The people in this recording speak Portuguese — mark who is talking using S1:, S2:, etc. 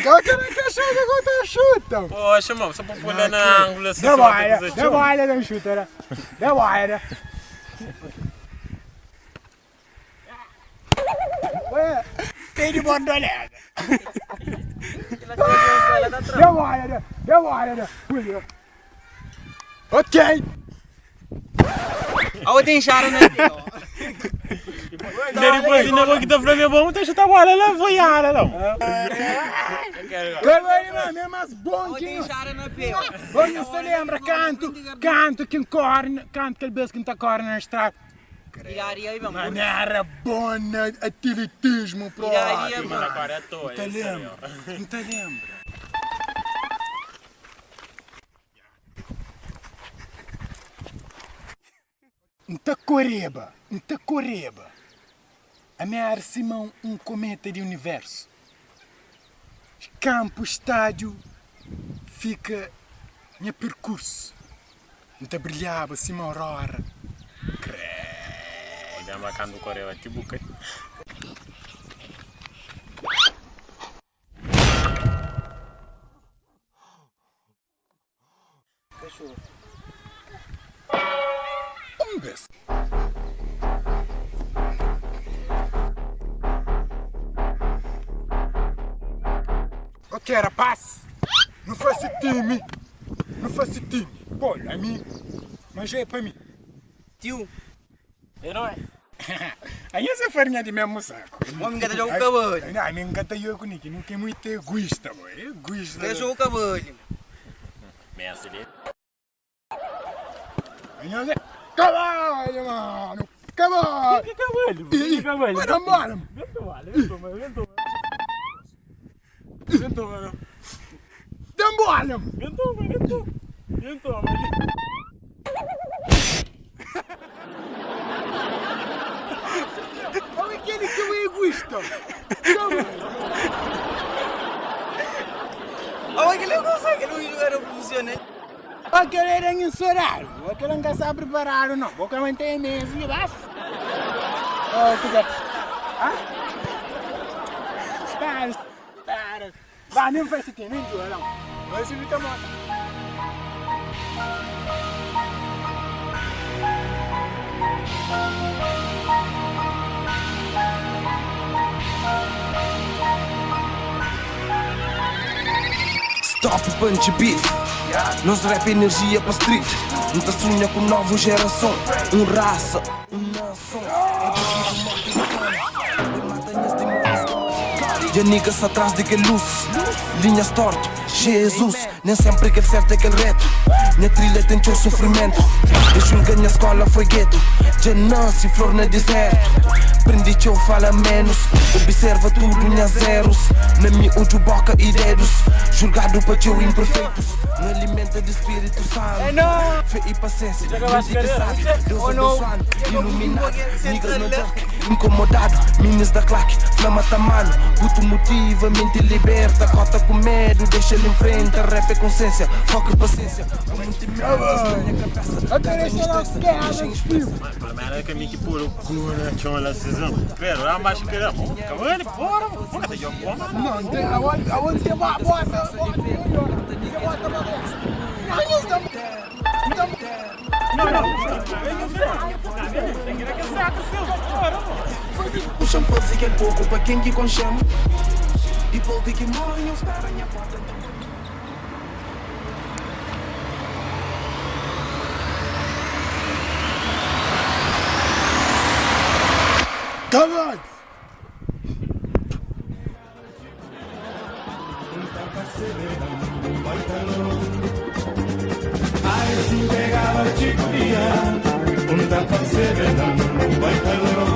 S1: Qual que era a caixada que eu chuta?
S2: Poxa, mano, só pra pôr na ângulo assim.
S1: Demora, não chuta, demora. Tem de bordolhada. Demora. Ok.
S3: Olha tem charo na
S2: Depois ainda vou quitar pra mim, vamos deixar a bola lá, foi ara, não.
S1: Agora é mais bom que... Você se lembra, canto que corna, canto que ele beijo que não corna na estrada. Mano, era bom ativitismo, pro.
S2: Agora é toa.
S1: Não te lembra. Correba. A minha Simão, um cometa de universo. Campo, estádio, fica meu percurso. Não brilhava, assim, uma aurora.
S2: Já marcando o Coreia, tipo que.
S3: Cachorro.
S1: Beijo. Ok, rapaz, não faça time. Pô, a mim, mas é para mim.
S3: Tio.
S2: Herói.
S1: Aí essa farinha de mesmo saco.
S3: Homem que joga o cavalo.
S1: Não, nem gata eu com Nick, não tem muito egoísta, boy. Egoísta.
S3: Que joga o cavalo.
S2: Mestre dele.
S1: Aí você... Cavalo, mano! Cavalo!
S2: Que cavalo?
S1: Bora, bora!
S2: Ventou, mano.
S1: Demora!
S2: Ventou, mano.
S1: Olha aquele que é o egoísta!
S3: Olha que ele não consegue, ele não joga profissional.
S1: Aquele era ensorário, aquele não está preparado, não. Vou manter mesmo de baixo. Oh, quiser. Espera. Vai, nem faz isso, nem joga, não. Vai se fica morto.
S4: Stop punch beef. Nós rap energia para street. Não te sonha com nova geração. Raça, nação. E a niggas atrás de que luz. Linhas torto, Jesus. Nem sempre que certo é aquele reto. Minha trilha tem teu sofrimento. Desde que minha escola foi gueto. Já nasce flor no deserto. Aprendi que eu falo menos. Observa tudo, minha zeros. Na minha ujo boca e dedos. Julgado para teu imperfeitos. Não alimenta de espírito santo. Fé e paciência. Música sabe. Deus abençoando. Iluminado. Niggas no dark. Incomodado. Minas da claque. Flama tá mano. Puto motiva. Mente liberta. Cota com medo. Deixa ele em frente. Rap é consciência. Foco e paciência. Muito medo.
S1: Até esse nosso guerra, meus filhos.
S2: Pelo menos é que a mim que por o cu, né? Tinha uma decisão. Pero, eu acho que era bom. Cavalo, bora. Bora, tem jogo bom, mano.
S1: Não, tem. Aonde você vai? Bota.
S4: Puxam fazer que é pouco para quem que conchama. E volta que morre e espera minha volta.
S1: Cavalo!
S5: Ai, se pegava, te comia. Um tapa, você vai calor.